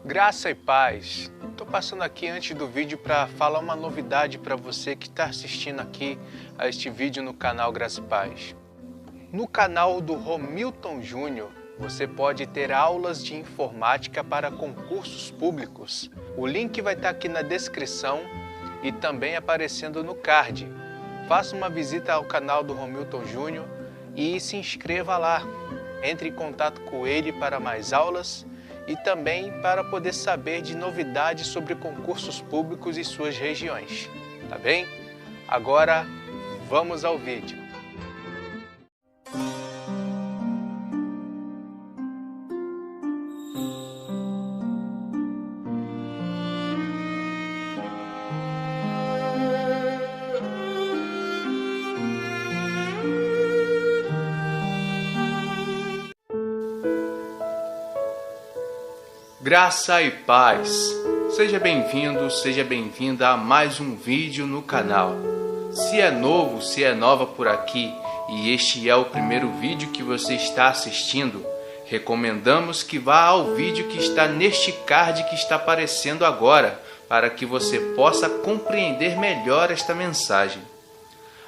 Graça e paz. Estou passando aqui antes do vídeo para falar uma novidade para você que está assistindo aqui a este vídeo no canal Graça e Paz. No canal do Romilton Júnior, você pode ter aulas de informática para concursos públicos. O link vai estar aqui na descrição e também aparecendo no card. Faça uma visita ao canal do Romilton Júnior e se inscreva lá. Entre em contato com ele para mais aulas e também para poder saber de novidades sobre concursos públicos e suas regiões. Tá bem? Agora vamos ao vídeo. Graça e paz. Seja bem-vindo, seja bem-vinda a mais um vídeo no canal. Se é novo, se é nova por aqui e este é o primeiro vídeo que você está assistindo, recomendamos que vá ao vídeo que está neste card que está aparecendo agora, para que você possa compreender melhor esta mensagem.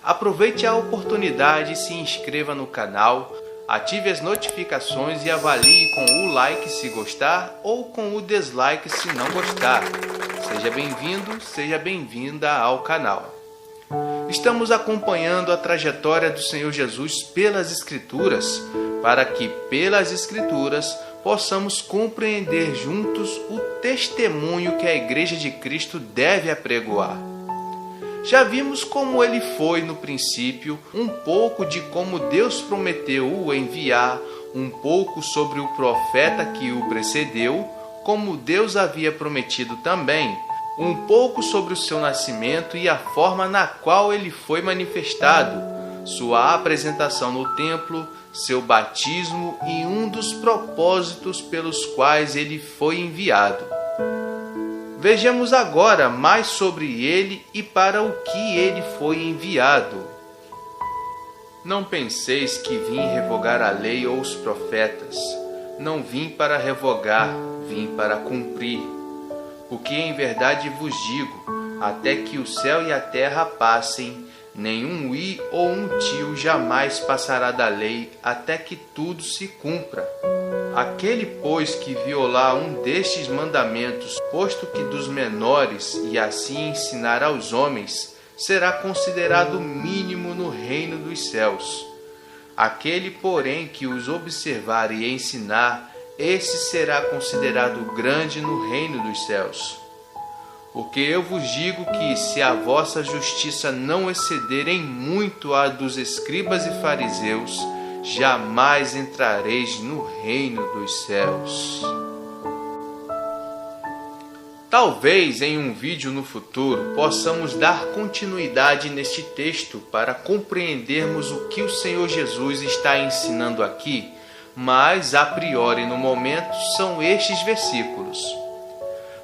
Aproveite a oportunidade e se inscreva no canal, ative as notificações e avalie com o like se gostar ou com o dislike se não gostar. Seja bem-vindo, seja bem-vinda ao canal. Estamos acompanhando a trajetória do Senhor Jesus pelas Escrituras, para que pelas Escrituras possamos compreender juntos o testemunho que a Igreja de Cristo deve apregoar. Já vimos como ele foi no princípio, um pouco de como Deus prometeu o enviar, um pouco sobre o profeta que o precedeu, como Deus havia prometido também, um pouco sobre o seu nascimento e a forma na qual ele foi manifestado, sua apresentação no templo, seu batismo e um dos propósitos pelos quais ele foi enviado. Vejamos agora mais sobre ele e para o que ele foi enviado. Não penseis que vim revogar a lei ou os profetas. Não vim para revogar, vim para cumprir. Porque em verdade vos digo, até que o céu e a terra passem, nenhum i ou um tio jamais passará da lei, até que tudo se cumpra. Aquele, pois, que violar um destes mandamentos, posto que dos menores, e assim ensinar aos homens, será considerado mínimo no reino dos céus. Aquele, porém, que os observar e ensinar, esse será considerado grande no reino dos céus. Porque eu vos digo que, se a vossa justiça não exceder em muito a dos escribas e fariseus, jamais entrareis no reino dos céus. Talvez em um vídeo no futuro possamos dar continuidade neste texto para compreendermos o que o Senhor Jesus está ensinando aqui, mas a priori no momento são estes versículos.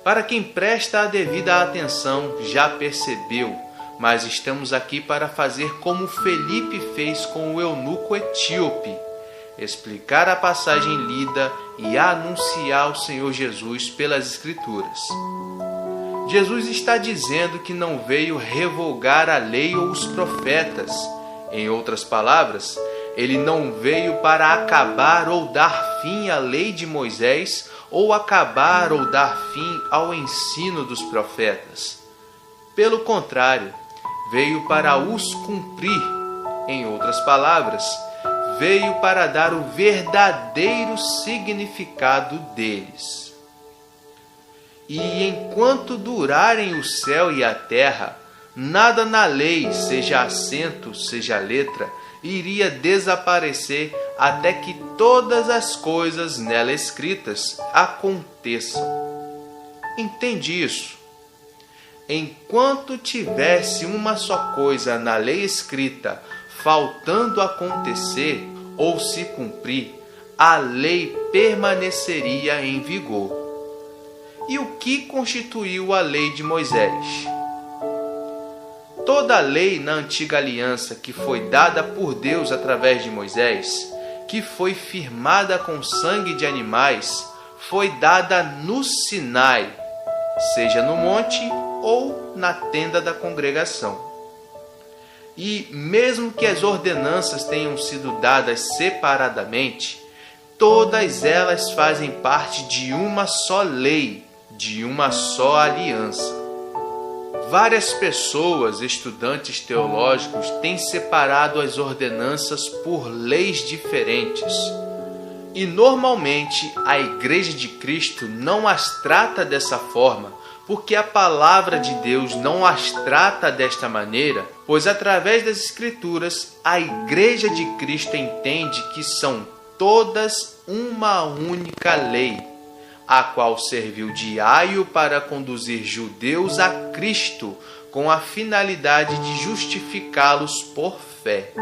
Para quem presta a devida atenção já percebeu, mas estamos aqui para fazer como Felipe fez com o eunuco etíope, explicar a passagem lida e anunciar o Senhor Jesus pelas Escrituras. Jesus está dizendo que não veio revogar a lei ou os profetas. Em outras palavras, ele não veio para acabar ou dar fim à lei de Moisés ou acabar ou dar fim ao ensino dos profetas. Pelo contrário, veio para os cumprir. Em outras palavras, veio para dar o verdadeiro significado deles. E enquanto durarem o céu e a terra, nada na lei, seja acento, seja letra, iria desaparecer até que todas as coisas nela escritas aconteçam. Entende isso? Enquanto tivesse uma só coisa na lei escrita faltando acontecer ou se cumprir, a lei permaneceria em vigor. E o que constituiu a lei de Moisés? Toda a lei na antiga aliança que foi dada por Deus através de Moisés, que foi firmada com sangue de animais, foi dada no Sinai, seja no monte ou na tenda da congregação. E mesmo que as ordenanças tenham sido dadas separadamente, todas elas fazem parte de uma só lei, de uma só aliança. Várias pessoas, estudantes teológicos, têm separado as ordenanças por leis diferentes. E normalmente a Igreja de Cristo não as trata dessa forma, porque a palavra de Deus não as trata desta maneira, pois através das Escrituras a Igreja de Cristo entende que são todas uma única lei, a qual serviu de aio para conduzir judeus a Cristo, com a finalidade de justificá-los por fé.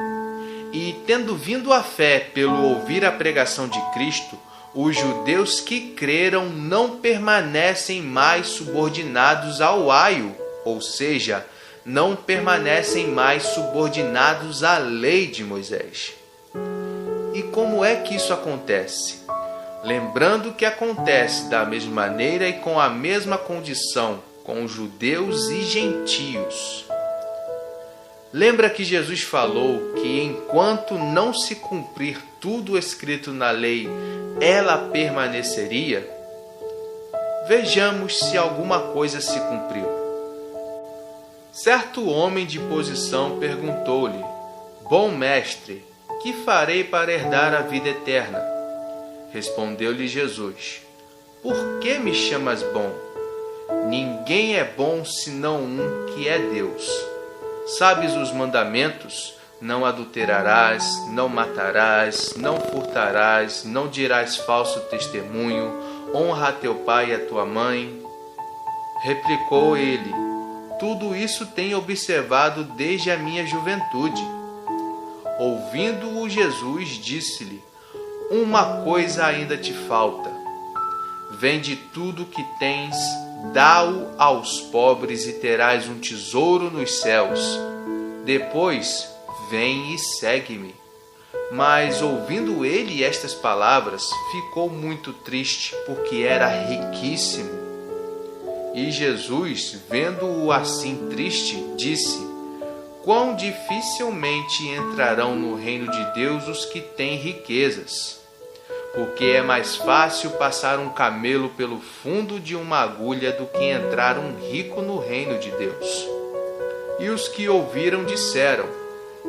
E tendo vindo a fé pelo ouvir a pregação de Cristo, os judeus que creram não permanecem mais subordinados ao aio, ou seja, não permanecem mais subordinados à lei de Moisés. E como é que isso acontece? Lembrando que acontece da mesma maneira e com a mesma condição com judeus e gentios. Lembra que Jesus falou que enquanto não se cumprir tudo escrito na lei, ela permaneceria? Vejamos se alguma coisa se cumpriu. Certo homem de posição perguntou-lhe: Bom mestre, que farei para herdar a vida eterna? Respondeu-lhe Jesus: Por que me chamas bom? Ninguém é bom senão um, que é Deus. Sabes os mandamentos? Não adulterarás, não matarás, não furtarás, não dirás falso testemunho, honra a teu pai e a tua mãe. Replicou ele: Tudo isso tenho observado desde a minha juventude. Ouvindo-o, Jesus disse-lhe: Uma coisa ainda te falta. Vende tudo o que tens, dá-o aos pobres e terás um tesouro nos céus. Depois, vem e segue-me. Mas, ouvindo ele estas palavras, ficou muito triste, porque era riquíssimo. E Jesus, vendo-o assim triste, disse: Quão dificilmente entrarão no reino de Deus os que têm riquezas. Porque é mais fácil passar um camelo pelo fundo de uma agulha do que entrar um rico no reino de Deus. E os que ouviram disseram: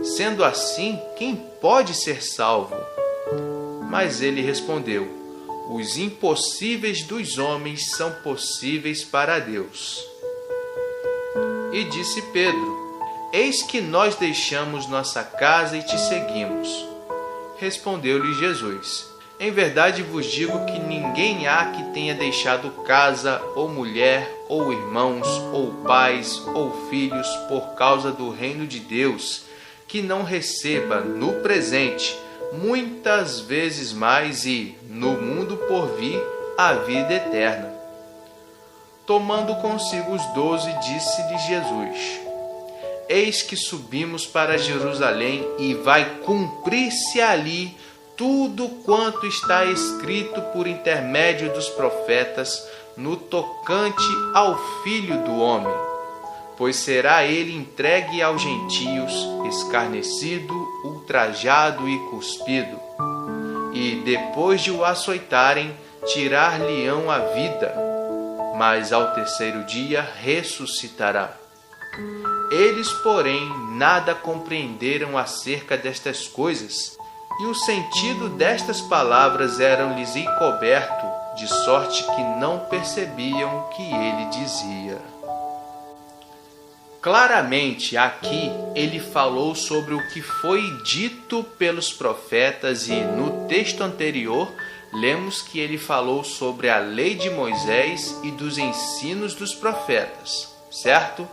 Sendo assim, quem pode ser salvo? Mas ele respondeu: Os impossíveis dos homens são possíveis para Deus. E disse Pedro: Eis que nós deixamos nossa casa e te seguimos. Respondeu-lhe Jesus: Em verdade vos digo que ninguém há que tenha deixado casa, ou mulher, ou irmãos, ou pais, ou filhos, por causa do reino de Deus, que não receba no presente muitas vezes mais e, no mundo por vir, a vida eterna. Tomando consigo os 12, disse-lhe Jesus: Eis que subimos para Jerusalém, e vai cumprir-se ali tudo quanto está escrito por intermédio dos profetas no tocante ao Filho do Homem. Pois será ele entregue aos gentios, escarnecido, ultrajado e cuspido. E depois de o açoitarem, tirar-lhe-ão a vida, mas ao terceiro dia ressuscitará. Eles, porém, nada compreenderam acerca destas coisas, e o sentido destas palavras era-lhes encoberto, de sorte que não percebiam o que ele dizia. Claramente, aqui ele falou sobre o que foi dito pelos profetas, e no texto anterior lemos que ele falou sobre a lei de Moisés e dos ensinos dos profetas, certo?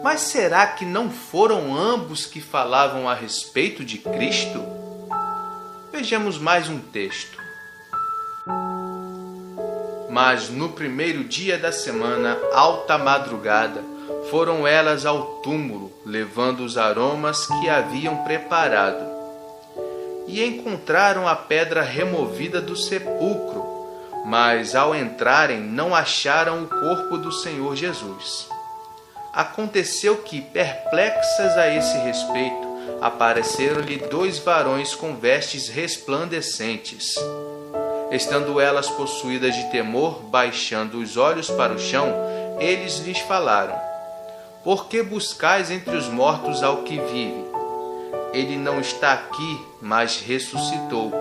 Mas será que não foram ambos que falavam a respeito de Cristo? Vejamos mais um texto. Mas no primeiro dia da semana, alta madrugada, foram elas ao túmulo, levando os aromas que haviam preparado. E encontraram a pedra removida do sepulcro, mas ao entrarem não acharam o corpo do Senhor Jesus. Aconteceu que, perplexas a esse respeito, apareceram-lhe 2 varões com vestes resplandecentes. Estando elas possuídas de temor, baixando os olhos para o chão, eles lhes falaram: Por que buscais entre os mortos ao que vive? Ele não está aqui, mas ressuscitou.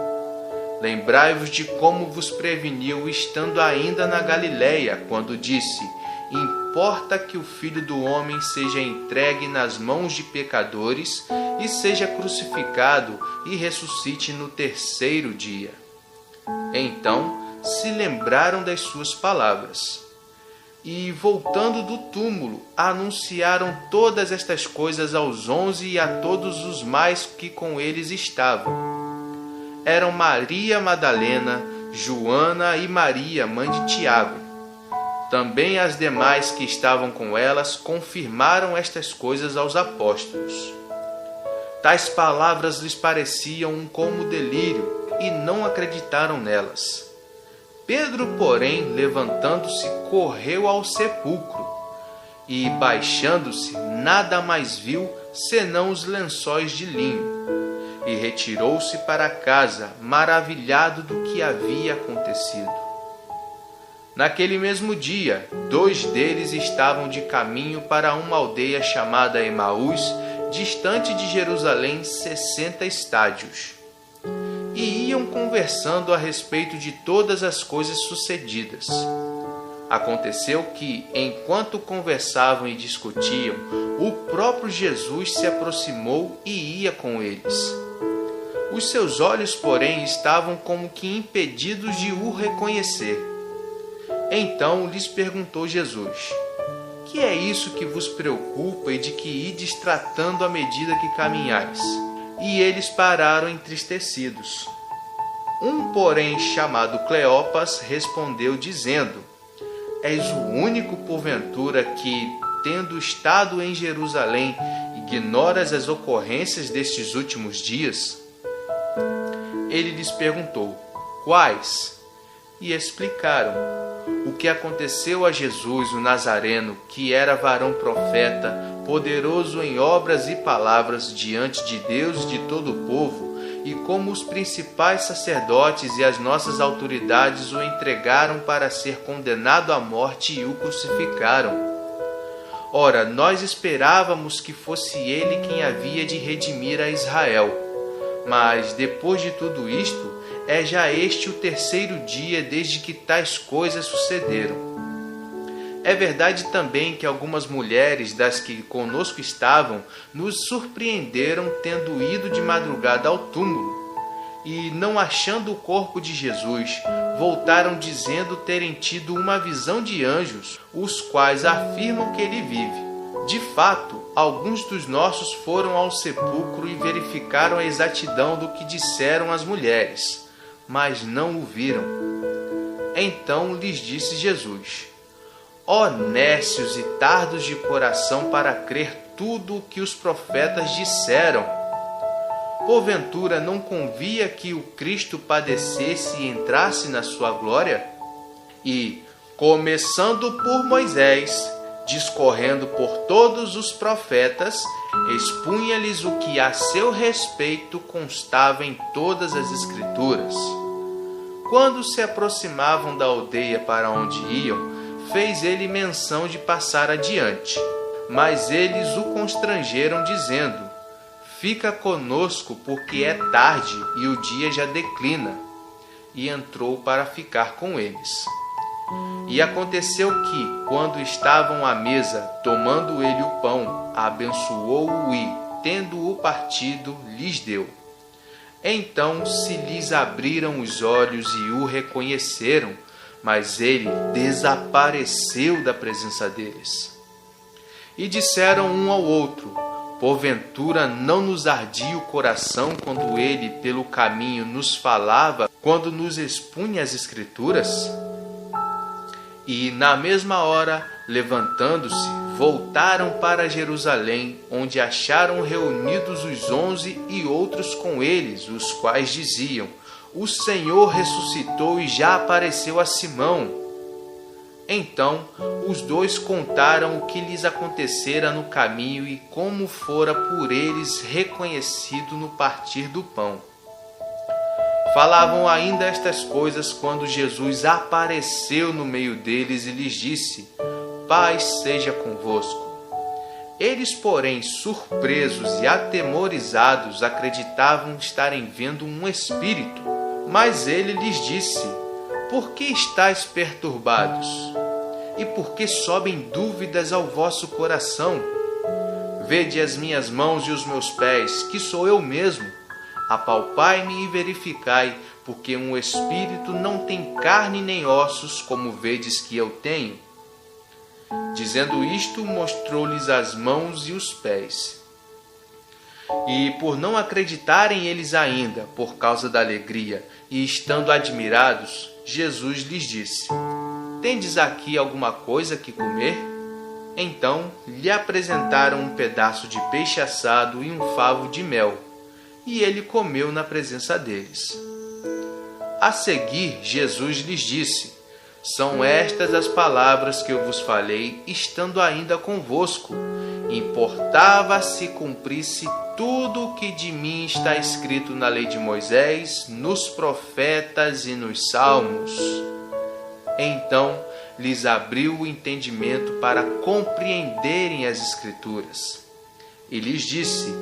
Lembrai-vos de como vos preveniu estando ainda na Galiléia, quando disse: Importa que o Filho do Homem seja entregue nas mãos de pecadores e seja crucificado e ressuscite no 3º dia. Então se lembraram das suas palavras. E, voltando do túmulo, anunciaram todas estas coisas aos 11 e a todos os mais que com eles estavam. Eram Maria Madalena, Joana e Maria, mãe de Tiago. Também as demais que estavam com elas confirmaram estas coisas aos apóstolos. Tais palavras lhes pareciam um como delírio e não acreditaram nelas. Pedro, porém, levantando-se, correu ao sepulcro e, baixando-se, nada mais viu senão os lençóis de linho, e retirou-se para casa, maravilhado do que havia acontecido. Naquele mesmo dia, 2 deles estavam de caminho para uma aldeia chamada Emaús, distante de Jerusalém 60 estádios. E iam conversando a respeito de todas as coisas sucedidas. Aconteceu que, enquanto conversavam e discutiam, o próprio Jesus se aproximou e ia com eles. Os seus olhos, porém, estavam como que impedidos de o reconhecer. Então lhes perguntou Jesus: Que é isso que vos preocupa e de que ides tratando à medida que caminhais? E eles pararam entristecidos. Um, porém, chamado Cleopas, respondeu dizendo: És o único, porventura, que, tendo estado em Jerusalém, ignoras as ocorrências destes últimos dias? Ele lhes perguntou: Quais? E explicaram o que aconteceu a Jesus, o Nazareno, que era varão profeta, poderoso em obras e palavras diante de Deus e de todo o povo, e como os principais sacerdotes e as nossas autoridades o entregaram para ser condenado à morte e o crucificaram. Ora, nós esperávamos que fosse ele quem havia de redimir a Israel. Mas, depois de tudo isto, é já este o 3º dia desde que tais coisas sucederam. É verdade também que algumas mulheres das que conosco estavam nos surpreenderam tendo ido de madrugada ao túmulo e, não achando o corpo de Jesus, voltaram dizendo terem tido uma visão de anjos, os quais afirmam que ele vive. De fato, alguns dos nossos foram ao sepulcro e verificaram a exatidão do que disseram as mulheres, mas não o viram. Então lhes disse Jesus: Ó nécios e tardos de coração para crer tudo o que os profetas disseram. Porventura não convia que o Cristo padecesse e entrasse na sua glória? E, começando por Moisés, discorrendo por todos os profetas, expunha-lhes o que a seu respeito constava em todas as Escrituras. Quando se aproximavam da aldeia para onde iam, fez ele menção de passar adiante, mas eles o constrangeram, dizendo: Fica conosco, porque é tarde e o dia já declina. E entrou para ficar com eles. E aconteceu que, quando estavam à mesa, tomando ele o pão, abençoou-o e, tendo-o partido, lhes deu. Então se lhes abriram os olhos e o reconheceram, mas ele desapareceu da presença deles. E disseram um ao outro: Porventura não nos ardia o coração quando ele pelo caminho nos falava, quando nos expunha as Escrituras? E na mesma hora, levantando-se, voltaram para Jerusalém, onde acharam reunidos os 11 e outros com eles, os quais diziam: o Senhor ressuscitou e já apareceu a Simão. Então os dois contaram o que lhes acontecera no caminho e como fora por eles reconhecido no partir do pão. Falavam ainda estas coisas quando Jesus apareceu no meio deles e lhes disse: Paz seja convosco. Eles, porém, surpresos e atemorizados, acreditavam estarem vendo um espírito. Mas ele lhes disse: Por que estáis perturbados? E por que sobem dúvidas ao vosso coração? Vede as minhas mãos e os meus pés, que sou eu mesmo. Apalpai-me e verificai, porque um espírito não tem carne nem ossos, como vedes que eu tenho. Dizendo isto, mostrou-lhes as mãos e os pés. E por não acreditarem eles ainda, por causa da alegria, e estando admirados, Jesus lhes disse: Tendes aqui alguma coisa que comer? Então lhe apresentaram um pedaço de peixe assado e um favo de mel, e ele comeu na presença deles. A seguir, Jesus lhes disse: São estas as palavras que eu vos falei, estando ainda convosco. Importava se cumprisse tudo o que de mim está escrito na lei de Moisés, nos profetas e nos salmos. Então lhes abriu o entendimento para compreenderem as Escrituras. E lhes disse: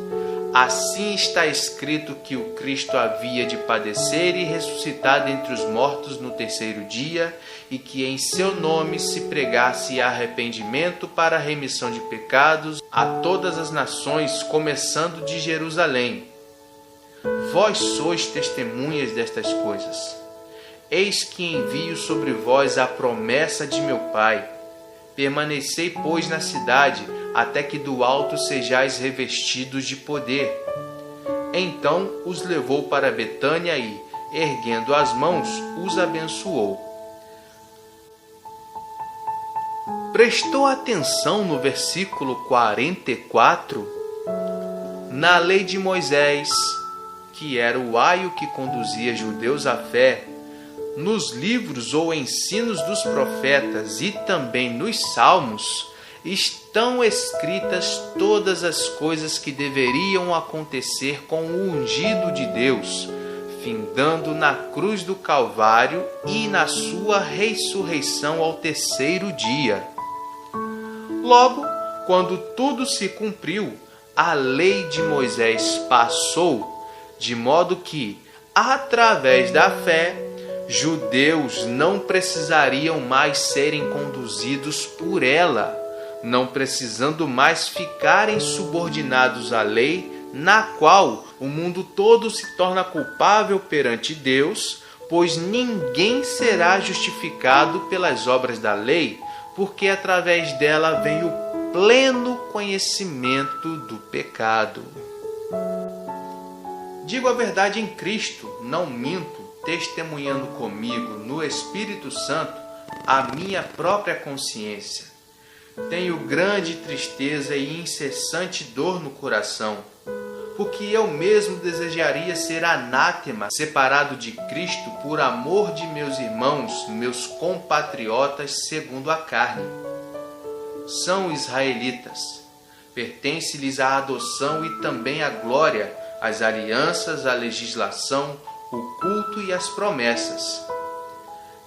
Assim está escrito que o Cristo havia de padecer e ressuscitar dentre os mortos no terceiro dia, e que em seu nome se pregasse arrependimento para a remissão de pecados a todas as nações, começando de Jerusalém. Vós sois testemunhas destas coisas. Eis que envio sobre vós a promessa de meu Pai. Permanecei, pois, na cidade, até que do alto sejais revestidos de poder. Então os levou para Betânia e, erguendo as mãos, os abençoou. Prestou atenção no versículo 44? Na lei de Moisés, que era o aio que conduzia judeus à fé, nos livros ou ensinos dos profetas e também nos salmos, estão escritas todas as coisas que deveriam acontecer com o ungido de Deus, findando na cruz do Calvário e na sua ressurreição ao terceiro dia. Logo, quando tudo se cumpriu, a lei de Moisés passou, de modo que, através da fé, judeus não precisariam mais serem conduzidos por ela, não precisando mais ficarem subordinados à lei, na qual o mundo todo se torna culpável perante Deus, pois ninguém será justificado pelas obras da lei, porque através dela vem o pleno conhecimento do pecado. Digo a verdade em Cristo, não minto, testemunhando comigo no Espírito Santo a minha própria consciência. Tenho grande tristeza e incessante dor no coração, porque eu mesmo desejaria ser anátema, separado de Cristo por amor de meus irmãos, meus compatriotas segundo a carne. São israelitas, pertence-lhes a adoção e também a glória, as alianças, a legislação, o culto e as promessas.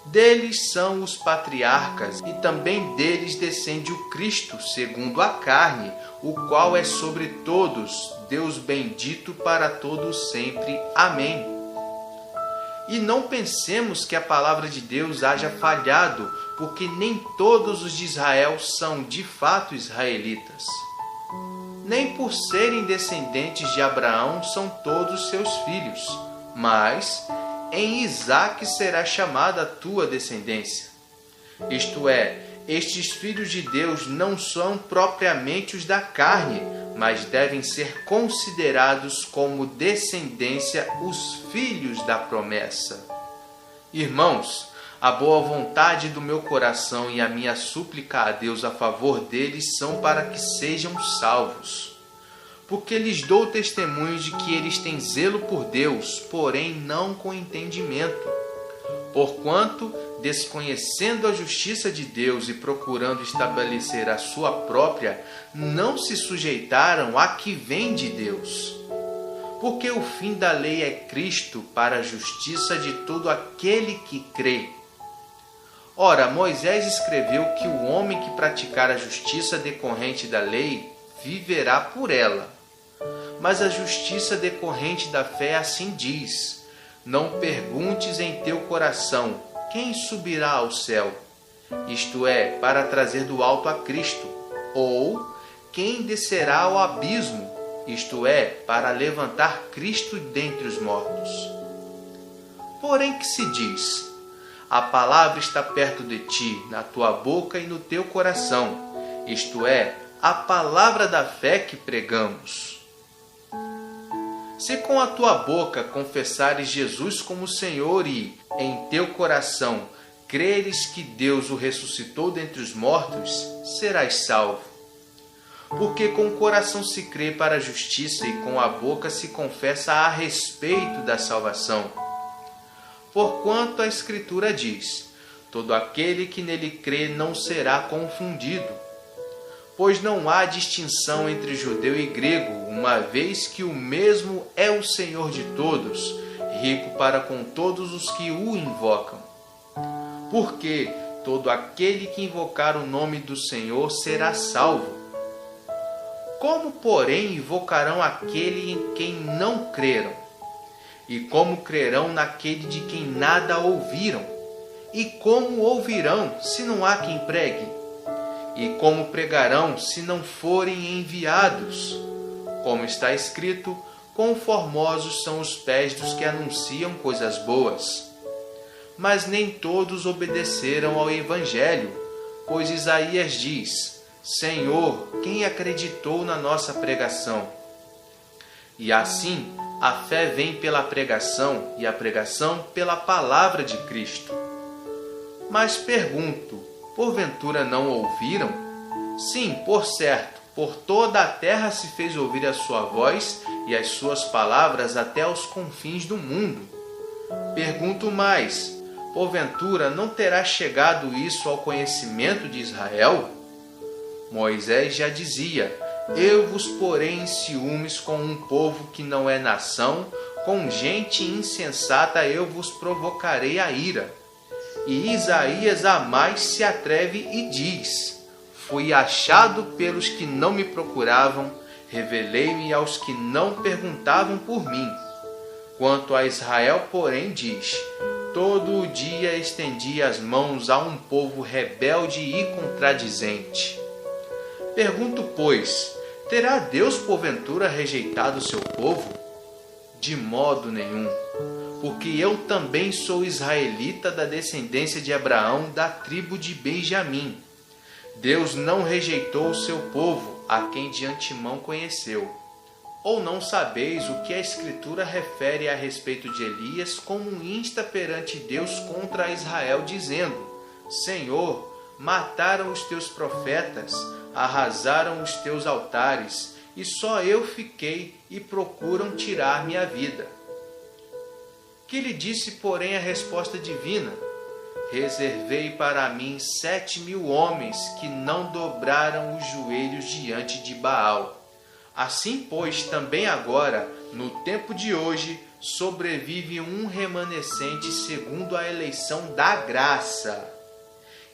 Deles são os patriarcas, e também deles descende o Cristo, segundo a carne, o qual é sobre todos, Deus bendito para todos sempre. Amém. E não pensemos que a palavra de Deus haja falhado, porque nem todos os de Israel são de fato israelitas. Nem por serem descendentes de Abraão são todos seus filhos, mas em Isaque será chamada a tua descendência. Isto é, estes filhos de Deus não são propriamente os da carne, mas devem ser considerados como descendência os filhos da promessa. Irmãos, a boa vontade do meu coração e a minha súplica a Deus a favor deles são para que sejam salvos. porque lhes dou testemunho de que eles têm zelo por Deus, porém não com entendimento. Porquanto, desconhecendo a justiça de Deus e procurando estabelecer a sua própria, não se sujeitaram à que vem de Deus. Porque o fim da lei é Cristo para a justiça de todo aquele que crê. Ora, Moisés escreveu que o homem que praticar a justiça decorrente da lei viverá por ela. Mas a justiça decorrente da fé assim diz: não perguntes em teu coração, quem subirá ao céu? Isto é, para trazer do alto a Cristo. Ou, quem descerá ao abismo? Isto é, para levantar Cristo dentre os mortos. Porém que se diz: a palavra está perto de ti, na tua boca e no teu coração. Isto é, a palavra da fé que pregamos. Se com a tua boca confessares Jesus como Senhor e, em teu coração, creres que Deus o ressuscitou dentre os mortos, serás salvo. Porque com o coração se crê para a justiça e com a boca se confessa a respeito da salvação. Porquanto a Escritura diz: todo aquele que nele crê não será confundido. Pois não há distinção entre judeu e grego, uma vez que o mesmo é o Senhor de todos, rico para com todos os que o invocam. Porque todo aquele que invocar o nome do Senhor será salvo. Como, porém, invocarão aquele em quem não creram? E como crerão naquele de quem nada ouviram? E como ouvirão, se não há quem pregue? E como pregarão, se não forem enviados? Como está escrito: quão formosos são os pés dos que anunciam coisas boas. Mas nem todos obedeceram ao Evangelho, pois Isaías diz: Senhor, quem acreditou na nossa pregação? E assim, a fé vem pela pregação, e a pregação pela palavra de Cristo. Mas pergunto: porventura não ouviram? Sim, por certo, por toda a terra se fez ouvir a sua voz e as suas palavras até aos confins do mundo. Pergunto mais: porventura não terá chegado isso ao conhecimento de Israel? Moisés já dizia: eu vos porei em ciúmes com um povo que não é nação, com gente insensata eu vos provocarei a ira. E Isaías a mais se atreve e diz: fui achado pelos que não me procuravam, revelei-me aos que não perguntavam por mim. Quanto a Israel, porém, diz: todo o dia estendi as mãos a um povo rebelde e contradizente. Pergunto, pois, terá Deus porventura rejeitado o seu povo? De modo nenhum. Porque eu também sou israelita da descendência de Abraão, da tribo de Benjamim. Deus não rejeitou o seu povo, a quem de antemão conheceu. Ou não sabeis o que a Escritura refere a respeito de Elias, como insta perante Deus contra Israel, dizendo: Senhor, mataram os teus profetas, arrasaram os teus altares, e só eu fiquei e procuram tirar minha vida. Que lhe disse, porém, a resposta divina: reservei para mim 7.000 homens que não dobraram os joelhos diante de Baal. Assim, pois, também agora, no tempo de hoje, sobrevive um remanescente segundo a eleição da graça.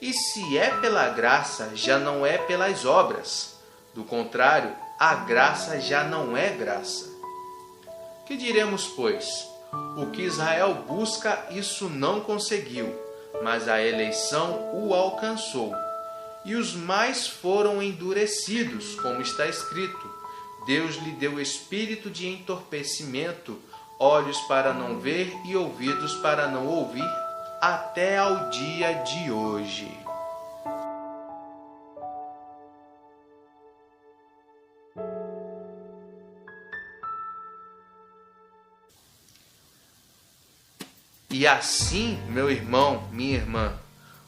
E se é pela graça, já não é pelas obras. Do contrário, a graça já não é graça. Que diremos, pois? O que Israel busca, isso não conseguiu, mas a eleição o alcançou. E os mais foram endurecidos, como está escrito: Deus lhe deu espírito de entorpecimento, olhos para não ver e ouvidos para não ouvir, até ao dia de hoje. E assim, meu irmão, minha irmã,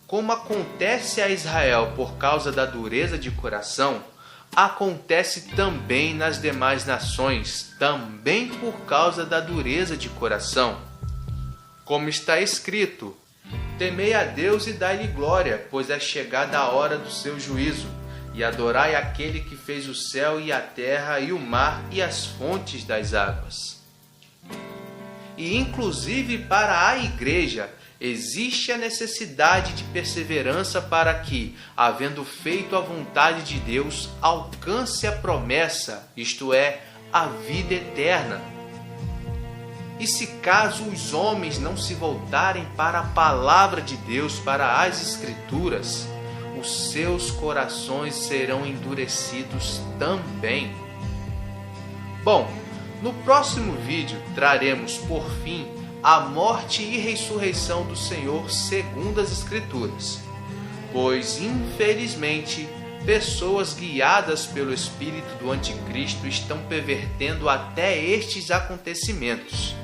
como acontece a Israel por causa da dureza de coração, acontece também nas demais nações, também por causa da dureza de coração. Como está escrito: temei a Deus e dai-lhe glória, pois é chegada a hora do seu juízo, e adorai aquele que fez o céu e a terra e o mar e as fontes das águas. E inclusive para a igreja existe a necessidade de perseverança para que, havendo feito a vontade de Deus, alcance a promessa, isto é, a vida eterna. E se caso os homens não se voltarem para a palavra de Deus, para as Escrituras, os seus corações serão endurecidos também. Bom, no próximo vídeo traremos por fim a morte e ressurreição do Senhor segundo as Escrituras, pois infelizmente pessoas guiadas pelo espírito do anticristo estão pervertendo até estes acontecimentos,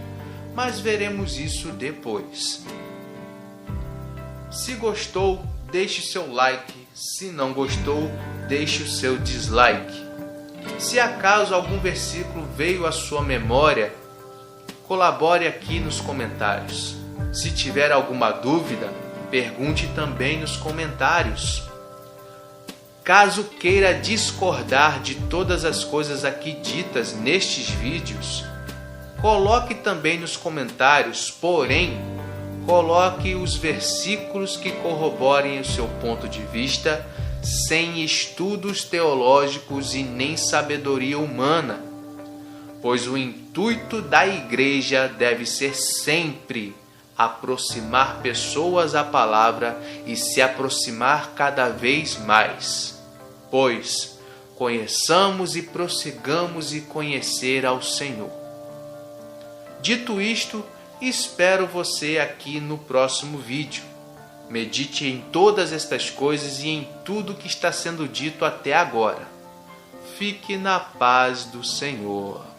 mas veremos isso depois. Se gostou, deixe seu like, se não gostou, deixe o seu dislike. Se acaso algum versículo veio à sua memória, colabore aqui nos comentários. Se tiver alguma dúvida, pergunte também nos comentários. Caso queira discordar de todas as coisas aqui ditas nestes vídeos, coloque também nos comentários, porém, coloque os versículos que corroborem o seu ponto de vista, sem estudos teológicos e nem sabedoria humana, pois o intuito da igreja deve ser sempre aproximar pessoas à palavra e se aproximar cada vez mais. Pois conheçamos e prossigamos em conhecer ao Senhor. Dito isto, espero você aqui no próximo vídeo. Medite em todas estas coisas e em tudo que está sendo dito até agora. Fique na paz do Senhor.